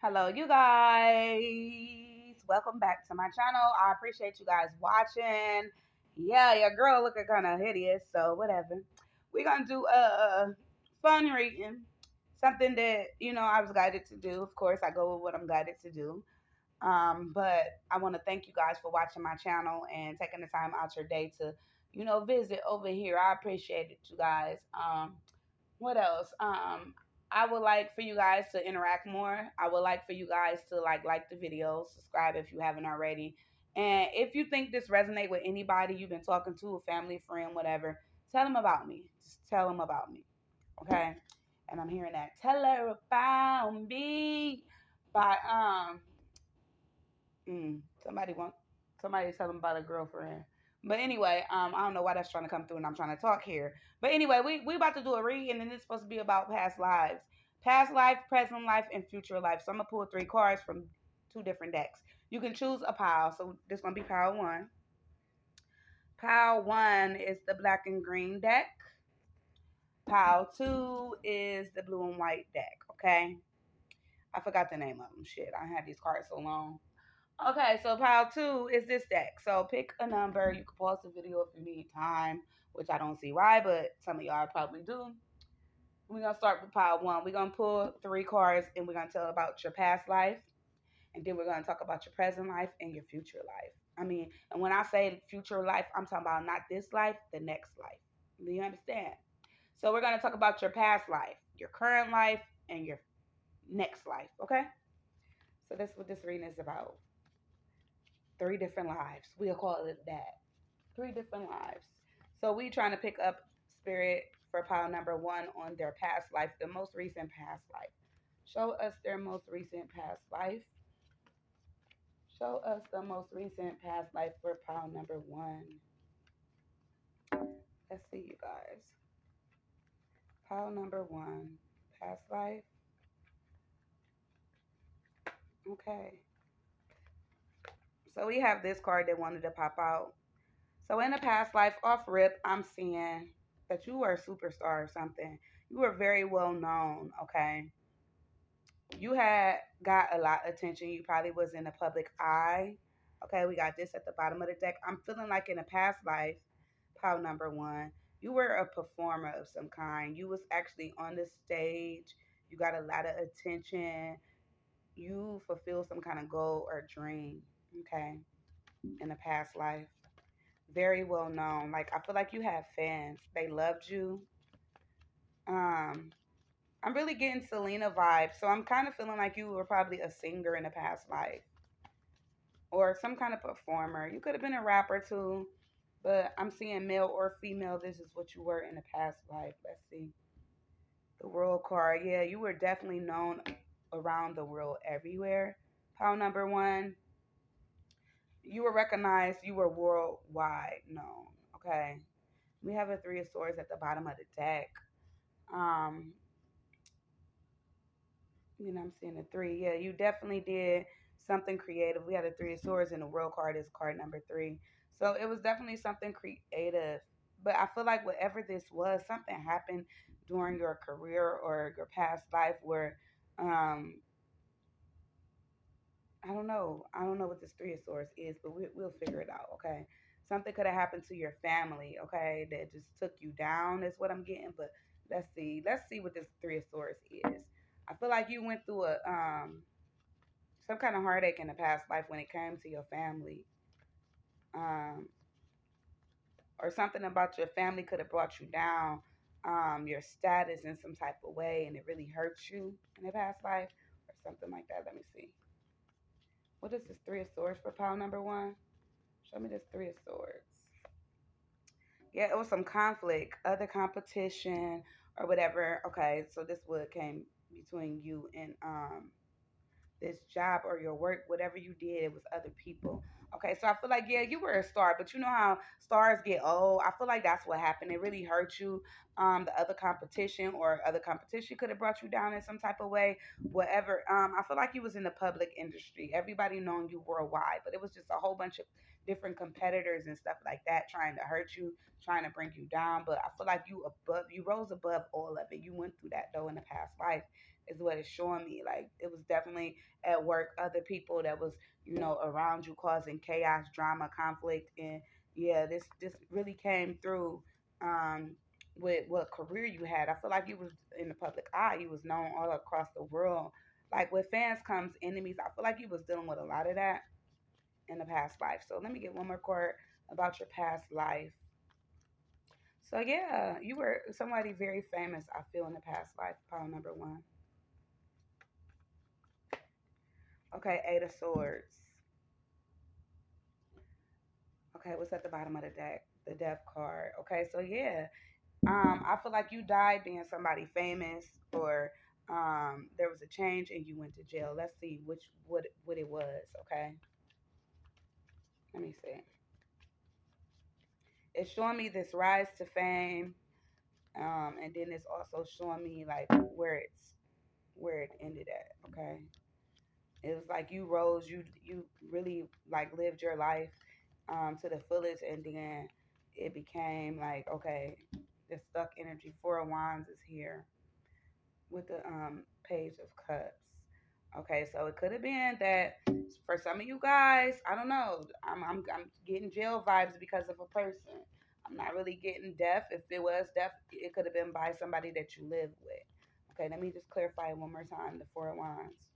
Hello, you guys. Welcome back to my channel. I appreciate you guys watching. Yeah, your girl looking kind of hideous, so whatever. We're gonna do a fun reading, something that I was guided to do. Of course, I go with what I'm guided to do. But I want to thank you guys for watching my channel and taking the time out your day to, visit over here. I appreciate it, you guys. What else? I would like for you guys to interact more. I would like for you guys to like the video, subscribe if you haven't already. And if you think this resonate with anybody you've been talking to, a family, friend, whatever, tell them about me. Just tell them about me. Okay? And I'm hearing that. Tell her about me by somebody want somebody tell them about a girlfriend. But anyway, I don't know why that's trying to come through and I'm trying to talk here. But anyway, we about to do a read and then it's supposed to be about past lives. Past life, present life, and future life. So I'm gonna pull three cards from two different decks. You can choose a pile. So this gonna be pile one. Pile one is the black and green deck. Pile two is the blue and white deck. Okay. I forgot the name of them. Shit, I had these cards so long. Okay, so pile two is this deck. So pick a number. You can pause the video if you need time, which I don't see why, but some of y'all probably do. We're gonna start with pile one. We're gonna pull three cards and we're gonna tell about your past life, and then we're gonna talk about your present life and your future life. And when I say future life, I'm talking about not this life, the next life. Do you understand? So we're gonna talk about your past life, your current life, and your next life. Okay? So that's what this reading is about. Three different lives. We'll call it that. Three different lives. So we trying to pick up spirit for pile number one on their past life, the most recent past life. Show us their most recent past life. Show us the most recent past life for pile number one. Let's see, you guys. Pile number one, past life. Okay. So we have this card that wanted to pop out. So in a past life, off rip, I'm seeing that you were a superstar or something. You were very well known, okay? You had got a lot of attention. You probably was in the public eye. Okay, we got this at the bottom of the deck. I'm feeling like in a past life, pile number one, you were a performer of some kind. You was actually on the stage. You got a lot of attention. You fulfilled some kind of goal or dream, okay, in a past life. Very well known. Like I feel like you had fans. They loved you. Um, I'm really getting Selena vibes. So I'm kind of feeling like you were probably a singer in a past life or some kind of performer. You could have been a rapper too, but I'm seeing male or female. This is what you were in a past life. Let's see. The world card. Yeah, you were definitely known around the world everywhere. Pile number one, you were recognized. You were worldwide known. Okay. We have a three of swords at the bottom of the deck. Um, I'm seeing a three. Yeah, you definitely did something creative. We had a three of swords and the world card is card number three. So it was definitely something creative. But I feel like whatever this was, something happened during your career or your past life where um I don't know. I don't know what this three of swords is, but we'll figure it out, okay? Something could have happened to your family, okay, that just took you down is what I'm getting. But let's see. Let's see what this three of swords is. I feel like you went through a some kind of heartache in the past life when it came to your family. Um, or something about your family could have brought you down, your status in some type of way, and it really hurts you in the past life, or something like that. Let me see. What is this three of swords for pile number one? Show me this three of swords. Yeah, it was some conflict, other competition, or whatever. Okay, so this would came between you and this job or your work, whatever you did, it was other people. Okay, so I feel like, yeah, you were a star, but you know how stars get old. I feel like that's what happened. It really hurt you. The other competition could have brought you down in some type of way, whatever. I feel like you was in the public industry. Everybody known you worldwide, but it was just a whole bunch of different competitors and stuff like that trying to hurt you, trying to bring you down. But I feel like you rose above all of it. You went through that though in the past life is what it's showing me. Like it was definitely at work, other people that was, around you causing chaos, drama, conflict, and yeah, this really came through um with what career you had. I feel like you was in the public eye, you was known all across the world. Like with fans comes enemies. I feel like you was dealing with a lot of that in the past life. So let me get one more card about your past life. So yeah, you were somebody very famous, I feel, in the past life. Pile number one. Okay, Eight of Swords. Okay, what's at the bottom of the deck? The Death card. Okay, so yeah, I feel like you died being somebody famous, or there was a change and you went to jail. Let's see what it was. Okay, let me see. It's showing me this rise to fame, and then it's also showing me like where it ended at. Okay, it was like you rose, you really like lived your life to the fullest, and then it became like, okay, the stuck energy. Four of Wands is here with the Page of Cups. Okay, so it could have been that for some of you guys, I don't know. I'm getting jail vibes because of a person. I'm not really getting death. If it was death, it could have been by somebody that you live with. Okay, let me just clarify it one more time. The Four of Wands.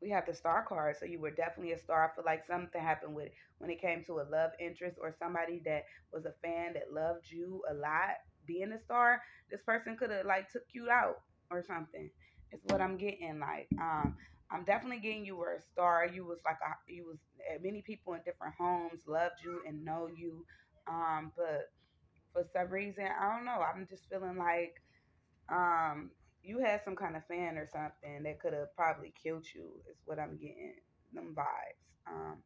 We have the star card, so you were definitely a star. I feel like something happened with when it came to a love interest or somebody that was a fan that loved you a lot. Being a star, this person could have like took you out or something. It's what I'm getting. Like, I'm definitely getting you were a star. You was like you was many people in different homes loved you and know you. But for some reason, I don't know. I'm just feeling like um, you had some kind of fan or something that could have probably killed you. Is what I'm getting. Them vibes.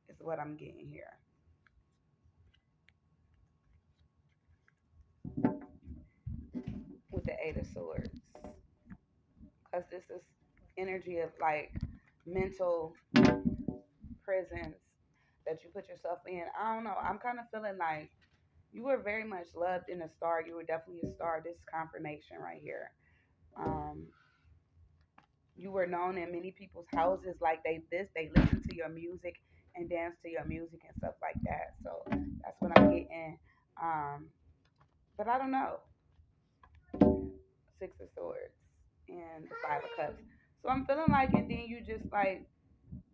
Is what I'm getting here with the Eight of Swords, because this is energy of like mental prisons that you put yourself in. I don't know. I'm kind of feeling like you were very much loved in a star. You were definitely a star. This confirmation right here. Um, you were known in many people's houses, like they listen to your music and dance to your music and stuff like that. So that's what I'm getting. Um, but I don't know. Six of Swords and the Five of Cups. So I'm feeling like, and then you just like,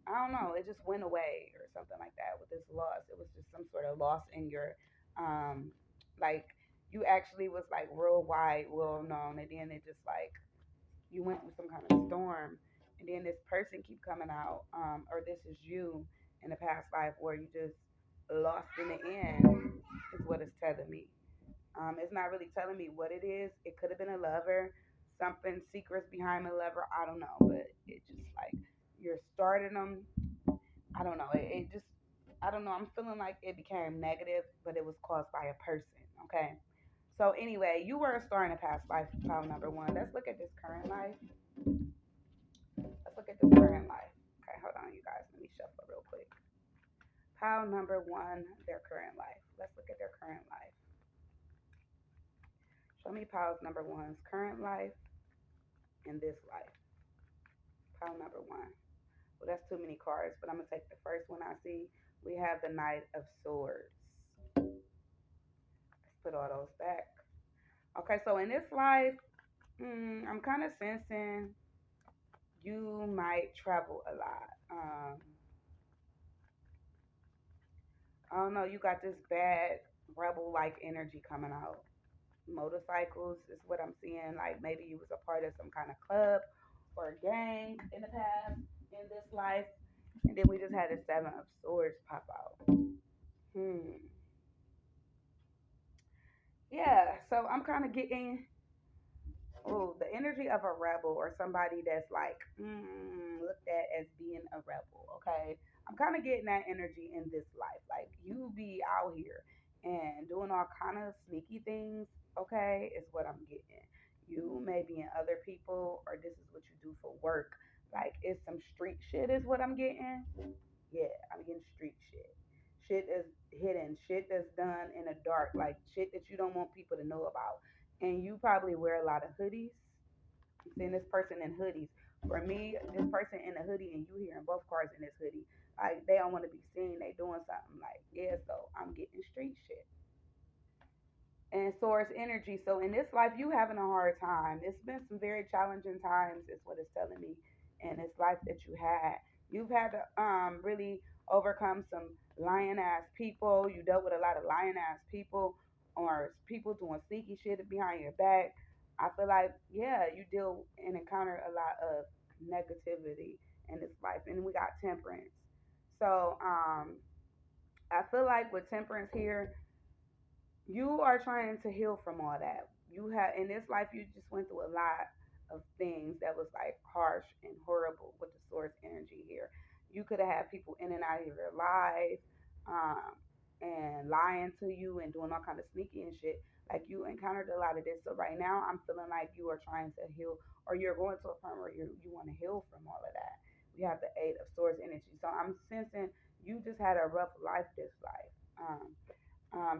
I don't know, it just went away or something like that with this loss. It was just some sort of loss in your, like you actually was like worldwide well known, and then it just like you went through some kind of storm, and then this person keep coming out, or this is you in the past life where you just lost in the end, is what it's telling me. It's not really telling me what it is. It could have been a lover, something secrets behind a lover. I don't know, but it just like you're starting them. I don't know. It just I don't know. I'm feeling like it became negative, but it was caused by a person. Okay. So anyway, you were a star in a past life, child number one. Let's look at this current life. Let's look at this current life. Okay, hold on, you guys. Let me shuffle real quick. Pile number one, their current life. Let's look at their current life. Show me piles number one's current life and this life. Pile number one. Well, that's too many cards, but I'm gonna take the first one I see. We have the Knight of Swords. Let's put all those back. Okay, so in this life, I'm kind of sensing you might travel a lot. I don't know. You got this bad rebel-like energy coming out. Motorcycles is what I'm seeing. Like maybe you was a part of some kind of club or a gang in the past in this life, and then we just had the Seven of Swords pop out. Hmm. Yeah. So I'm kind of getting the energy of a rebel or somebody that's like looked at as being a rebel. Okay. I'm kind of getting that energy in this life. Like you be out here and doing all kind of sneaky things. Okay, is what I'm getting. You may be in other people, or this is what you do for work. Like it's some street shit, is what I'm getting. Yeah, I'm getting street shit. Shit that's hidden, shit that's done in the dark, like shit that you don't want people to know about. and you probably wear a lot of hoodies. Seeing this person in hoodies. For me, this person in a hoodie and you here in both cars in this hoodie. Like they don't want to be seen. They doing something like, yeah, so I'm getting street shit. And source energy. So in this life, you having a hard time. It's been some very challenging times, is what it's telling me. In this life that you had, you've had to really overcome some lion ass people. You dealt with a lot of lion ass people, or people doing sneaky shit behind your back. I feel like yeah, you deal and encounter a lot of negativity in this life, and we got temperance. So I feel like with temperance here, you are trying to heal from all that. You have in this life you just went through a lot of things that was like harsh and horrible with the source energy here. You could have had people in and out of your life, um, and lying to you and doing all kind of sneaky and shit. Like you encountered a lot of this. So right now I'm feeling like you are trying to heal, or you're going to a point where you want to heal from all of that. We have the eight of source energy. So I'm sensing you just had a rough life this life.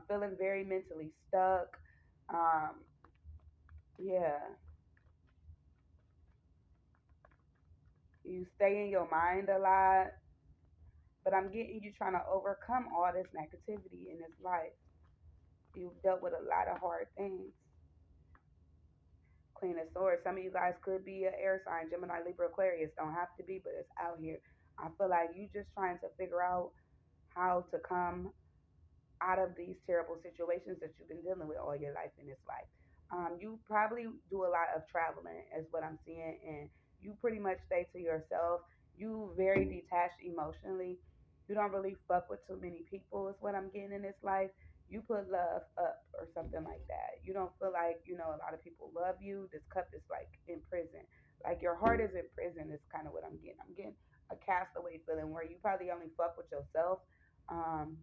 Feeling very mentally stuck. Um, yeah, you stay in your mind a lot, but I'm getting you trying to overcome all this negativity in this life. You've dealt with a lot of hard things. Queen of Swords. Some of you guys could be an air sign, Gemini, Libra, Aquarius. Don't have to be, but it's out here. I feel like you just trying to figure out how to come out of these terrible situations that you've been dealing with all your life in this life. You probably do a lot of traveling, is what I'm seeing, and you pretty much stay to yourself. You very detached emotionally. You don't really fuck with too many people, is what I'm getting in this life. You put love up or something like that. You don't feel like, a lot of people love you. This cup is like in prison. Like your heart is in prison, is kind of what I'm getting. I'm getting a castaway feeling where you probably only fuck with yourself. Um,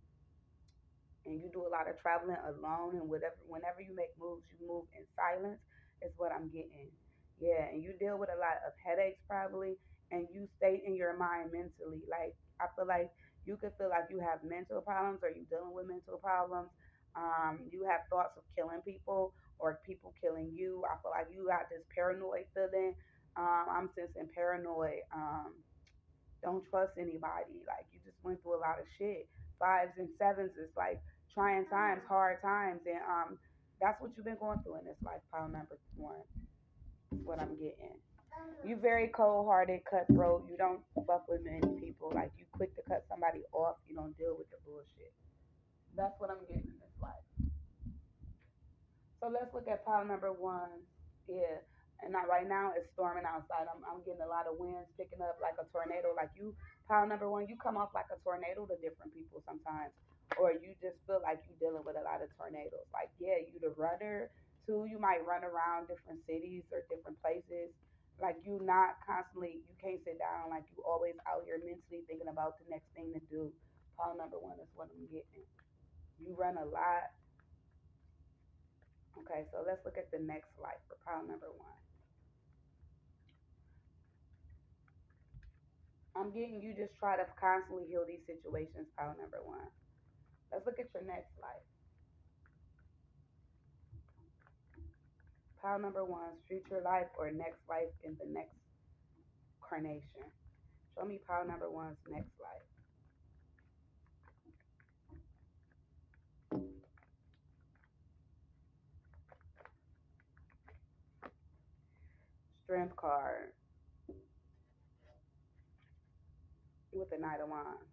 and you do a lot of traveling alone, and whenever you make moves you move in silence, is what I'm getting. Yeah, and you deal with a lot of headaches probably, and you stay in your mind mentally. Like I feel like you could feel like you have mental problems, or you dealing with mental problems. You have thoughts of killing people or people killing you. I feel like you got this paranoid feeling. I'm sensing paranoid. Don't trust anybody. Like you just went through a lot of shit. Fives and sevens is like trying times, hard times, and that's what you've been going through in this life. Pile number one is what I'm getting. You very cold hearted, cutthroat. You don't fuck with many people. Like you quick to cut somebody off. You don't deal with the bullshit. That's what I'm getting in this life. So let's look at pile number one. Yeah. And not right now it's storming outside. I'm getting a lot of winds picking up like a tornado. Like you, pile number one, you come off like a tornado to different people sometimes. Or you just feel like you dealing with a lot of tornadoes. Like, yeah, you the runner. Too, you might run around different cities or different places. Like you not constantly, you can't sit down. Like you always out here mentally thinking about the next thing to do. Pile number one is what I'm getting. You run a lot. Okay, so let's look at the next life for pile number one. I'm getting you just try to constantly heal these situations, pile number one. Let's look at your next life. Pile number one's future life or next life in the next carnation. Show me pile number one's next life. Strength card with the Knight of Wands.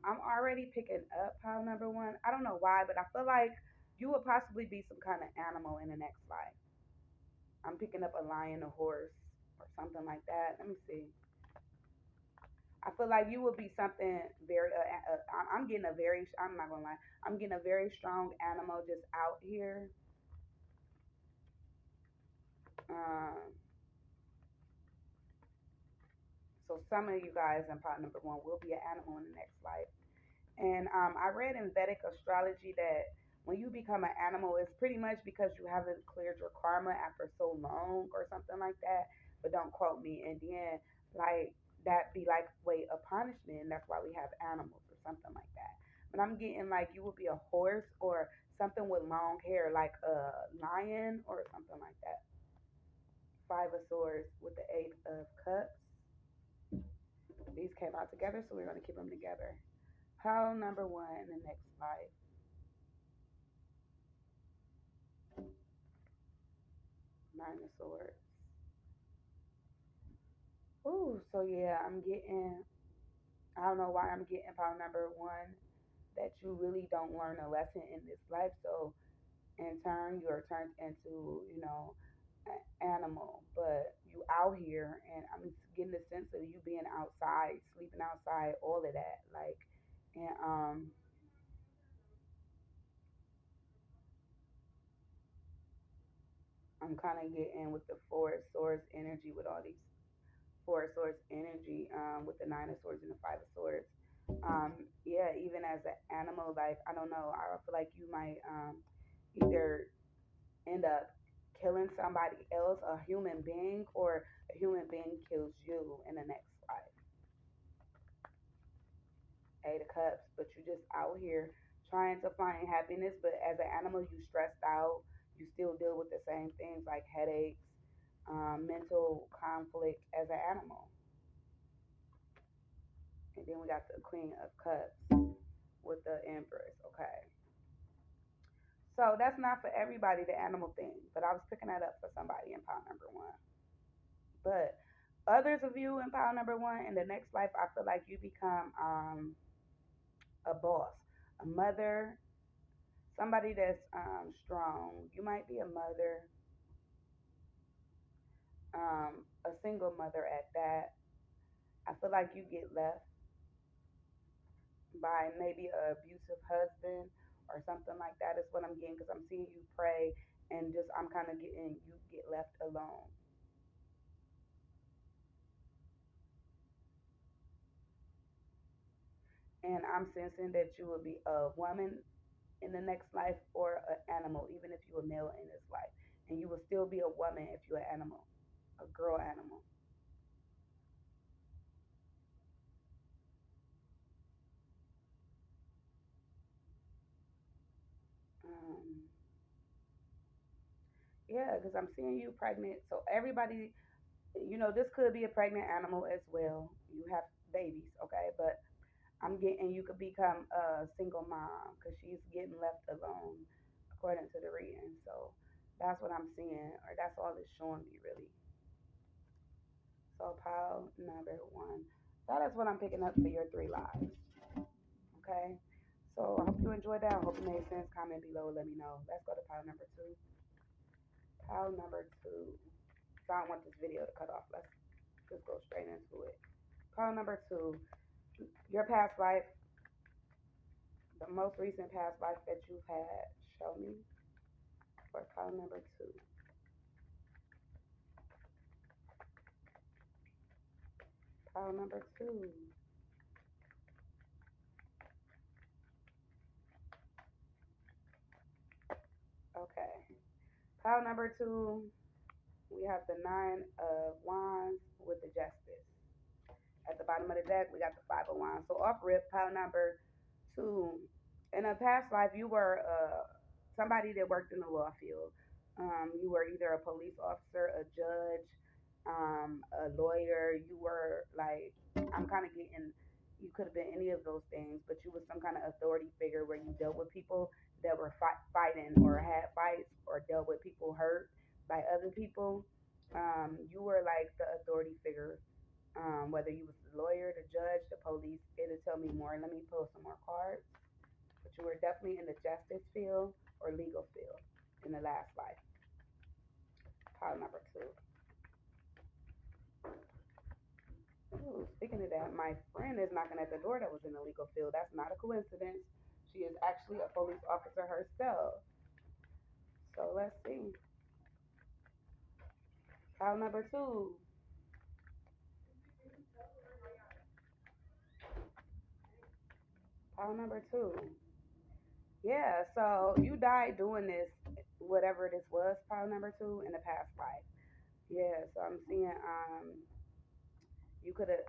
I'm already picking up pile number one. I don't know why, but I feel like you would possibly be some kind of animal in the next life. I'm picking up a lion, a horse, or something like that. Let me see. I feel like you would be something very. I'm getting a very. I'm not gonna lie. I'm getting a very strong animal just out here. Um, so some of you guys in part number one will be an animal in the next life. And I read in Vedic astrology that when you become an animal, it's pretty much because you haven't cleared your karma after so long or something like that. But don't quote me. And then, like, that be like way of punishment. And that's why we have animals or something like that. And I'm getting like you would be a horse or something with long hair, like a lion or something like that. Five of Swords with the Eight of Cups. These came out together, so we're going to keep them together. Pile number one in the next life. Nine of Swords. Ooh, so yeah, I'm getting, I don't know why I'm getting pile number one, that you really don't learn a lesson in this life. So in turn, you are turned into, an animal. But you out here, and I'm getting the sense of you being outside, sleeping outside, all of that. Like, and I'm kind of getting with the Four of Swords energy with all these Four of Swords energy, with the Nine of Swords and the Five of Swords. Yeah, even as an animal, like I don't know, I feel like you might either end up killing somebody else, a human being, or a human being kills you in the next life. Eight of Cups, but you just out here trying to find happiness, but as an animal, you stressed out. You still deal with the same things like headaches, mental conflict as an animal. And then we got the Queen of Cups with the Empress. Okay. So that's not for everybody, the animal thing, but I was picking that up for somebody in pile number one. But others of you in pile number one, in the next life, I feel like you become a boss, a mother, somebody that's strong. You might be a mother, a single mother at that. I feel like you get left by maybe a abusive husband or something like that is what I'm getting, because I'm seeing you pray and just I'm kind of getting you get left alone. And I'm sensing that you will be a woman in the next life or an animal, even if you're a male in this life. And you will still be a woman if you're an animal, a girl animal. Um, yeah, because I'm seeing you pregnant. So everybody, this could be a pregnant animal as well. You have babies, okay? But I'm getting you could become a single mom because she's getting left alone, according to the reading. So that's what I'm seeing, or that's all it's showing me really. So pile number one. That is what I'm picking up for your three lives. Okay. So I hope you enjoyed that. I hope it made sense. Comment below. Let me know. Let's go to pile number two. Pile number two. So I don't want this video to cut off. Let's just go straight into it. Pile number two. Your past life, the most recent past life that you've had. Show me for pile number two. Pile number two. Okay. Pile number two. We have the Nine of Wands with the Justice. At the bottom of the deck, we got the Five of Wands. So off rip, pile number two. In a past life, you were somebody that worked in the law field. You were either a police officer, a judge, a lawyer. You were like, I'm kind of getting, you could have been any of those things, but you was some kind of authority figure where you dealt with people that were fighting or had fights or dealt with people hurt by other people. You were like the authority figure, whether you was the lawyer, the judge, the police. It'll tell me more. Let me pull some more cards. But you were definitely in the justice field or legal field in the last life. Pile number two. Ooh, speaking of that, my friend is knocking at the door that was in the legal field. That's not a coincidence. She is actually a police officer herself. So let's see. Pile number two. Pile number two. Yeah, so you died doing this, whatever this was, pile number two, in the past life. Yeah, so I'm seeing you could have,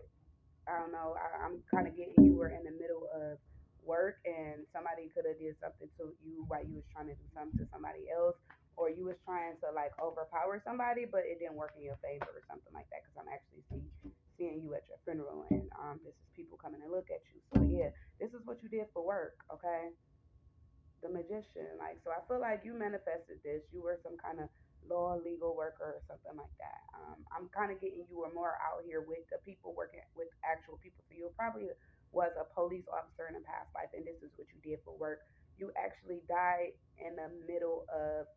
I don't know, I'm kind of getting you were in the middle of work and somebody could have did something to you while you was trying to do something to somebody else, or you was trying to like overpower somebody, but it didn't work in your favor or something like that. Because I'm actually seeing you at your funeral, and this is people coming to look at you. So yeah, this is what you did for work, okay? The magician. Like, so I feel like you manifested this. You were some kind of law legal worker or something like that. I'm kind of getting you were more out here with the people working with actual people. So you probably was a police officer in a past life, and this is what you did for work. You actually died in the middle of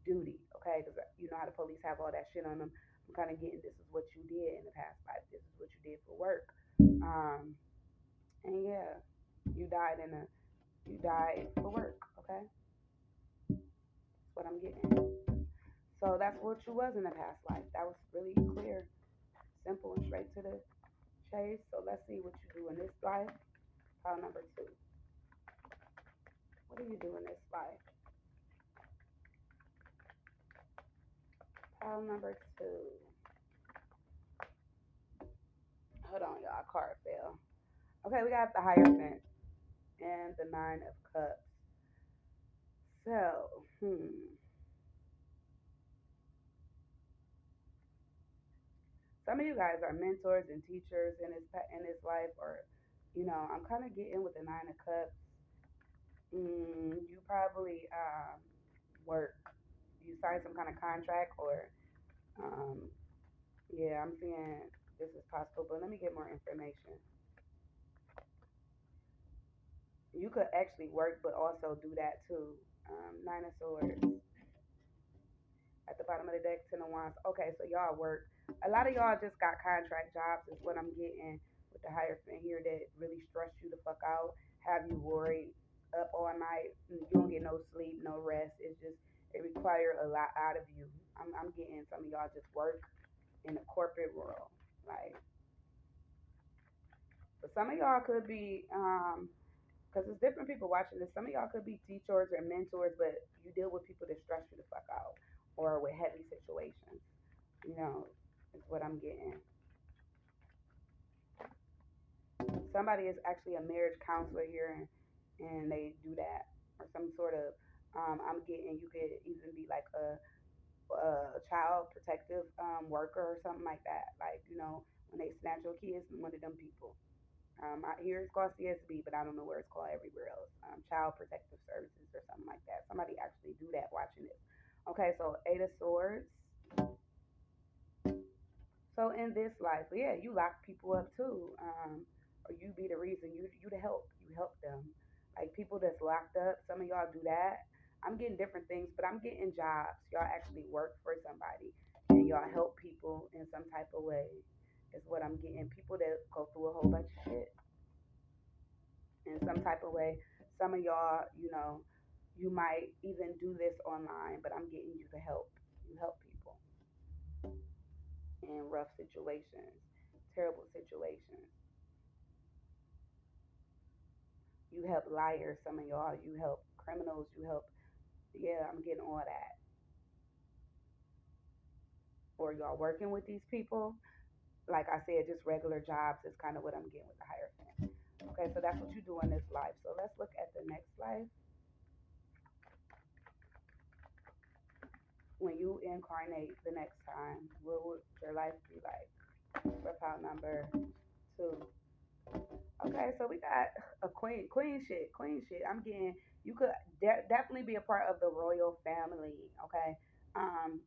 duty, okay? Because you know how the police have all that shit on them. I'm kind of getting this is what you did in the past life. This is what you did for work. Um, and yeah, you died in a you died for work, okay? That's what I'm getting. So that's what you was in the past life. That was really clear, simple, and straight to the chase. So let's see what you do in this life. Pile number two. What do you do in this life? Pile number two. Hold on, y'all. Card fell. Okay, we got the Hierophant and the Nine of Cups. So, some of you guys are mentors and teachers in this life, or I'm kind of getting with the Nine of Cups. You probably work. You sign some kind of contract, or um, yeah, I'm seeing this is possible. But let me get more information. You could actually work, but also do that too. Nine of Swords at the bottom of the deck. Ten of Wands. Okay, so y'all work. A lot of y'all just got contract jobs, is what I'm getting with the Hierophant here, that really stress you the fuck out, have you worried up all night. You don't get no sleep, no rest. It's just it require a lot out of you. I'm getting some of y'all just work in the corporate world, like. But some of y'all could be because it's different people watching this. Some of y'all could be teachers or mentors, but you deal with people that stress you the fuck out or with heavy situations. You know, is what I'm getting. Somebody is actually a marriage counselor here, and they do that, or some sort of. I'm getting you could even be like a child protective worker or something like that. Like when they snatch your kids, one of them people. Here it's called CSB, but I don't know where it's called everywhere else. Child Protective Services or something like that. Somebody actually do that watching this. Okay, so Eight of Swords. So in this life, yeah, you lock people up too, or you be the reason. You the help. You help them. Like people that's locked up. Some of y'all do that. I'm getting different things, but I'm getting jobs. Y'all actually work for somebody, and y'all help people in some type of way. Is what I'm getting. People that go through a whole bunch of shit in some type of way. Some of y'all, you might even do this online, but I'm getting you to help. You help people in rough situations, terrible situations. You help liars, some of y'all. You help criminals. You help, yeah, I'm getting all that. Or y'all working with these people. Like I said, just regular jobs is kind of what I'm getting with the Hierophant. Okay, so that's what you do in this life. So let's look at the next life. When you incarnate the next time, what would your life be like? For pile number two. Okay, so we got a queen shit. I'm getting you could definitely be a part of the royal family. Okay, um,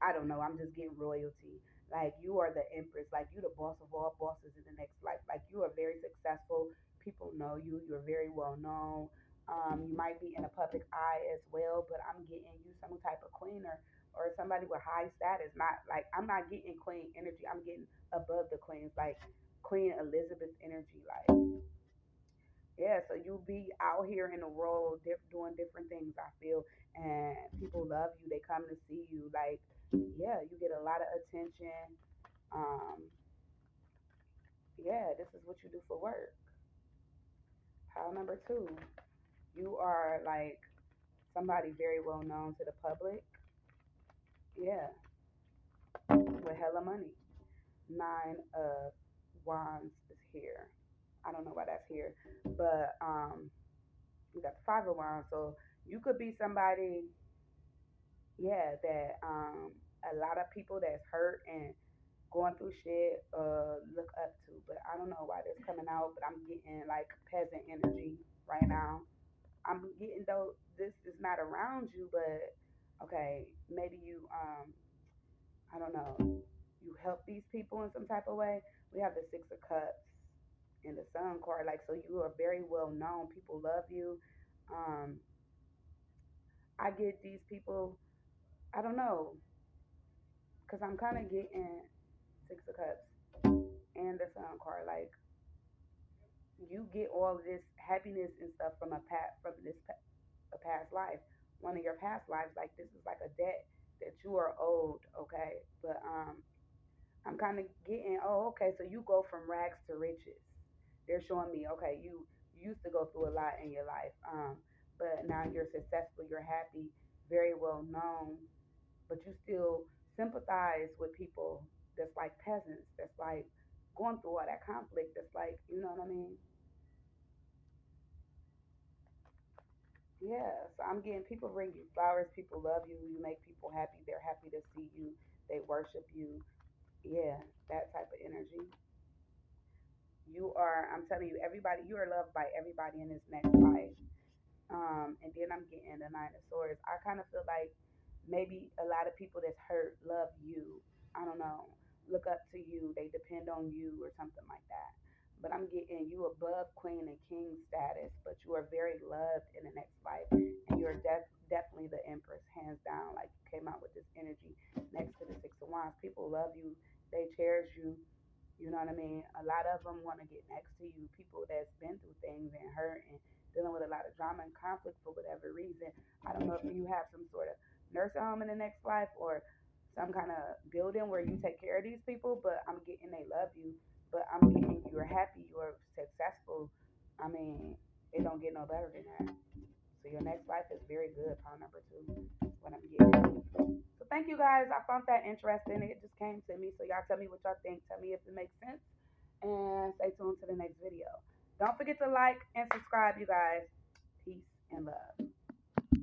I don't know. I'm just getting royalty. Like you are the empress. Like you the boss of all bosses in the next life. Like you are very successful. People know you. You're very well known. You might be in a public eye as well, but I'm getting you some type of queen or somebody with high status. Not like I'm not getting queen energy. I'm getting above the queens, like Queen Elizabeth energy. Like yeah, so you be out here in the world doing different things. I feel, and people love you. They come to see you. Like yeah, you get a lot of attention. Um, yeah, this is what you do for work. Pile number two, you are like somebody very well known to the public. Yeah, with hella money. Nine of Wands is here. I don't know why that's here, but we got the Five of Wands. So you could be somebody, yeah, that a lot of people that's hurt and going through shit look up to. But I don't know why this coming out, but I'm getting like peasant energy right now. I'm getting though this is not around you, but okay, maybe you I don't know, you help these people in some type of way. We have the Six of Cups and the Sun card, like so you are very well known. People love you. Um, I get these people. I don't know, cause I'm kind of getting Six of Cups and the Sun card. Like you get all of this happiness and stuff from from a past life, one of your past lives. Like this is like a debt that you are owed. Okay, but I'm kind of getting, oh, okay, so you go from rags to riches. They're showing me, okay, you used to go through a lot in your life, but now you're successful, you're happy, very well known, but you still sympathize with people that's like peasants, that's like going through all that conflict, that's like, you know what I mean? Yeah, so I'm getting people bring you flowers, people love you, you make people happy, they're happy to see you, they worship you. Yeah, that type of energy. You are, I'm telling you, everybody, you are loved by everybody in this next life. And then I'm getting the Nine of Swords. I kind of feel like maybe a lot of people that's hurt love you. I don't know. Look up to you. They depend on you or something like that. But I'm getting you above queen and king status, but you are very loved in the next life. And you're definitely the empress, hands down. Like you came out with this energy next to the Six of Wands. People love you. They cherish you. You know what I mean? A lot of them want to get next to you. People that's been through things and hurt and dealing with a lot of drama and conflict for whatever reason. I don't know if you have some sort of nursing home in the next life or some kind of building where you take care of these people, but I'm getting they love you. But I'm getting you're happy, you're successful. I mean, it don't get no better than that. So your next life is very good, pound number two. That's what I'm getting. So thank you guys. I found that interesting. It just came to me. So y'all tell me what y'all think. Tell me if it makes sense. And stay tuned to the next video. Don't forget to like and subscribe, you guys. Peace and love.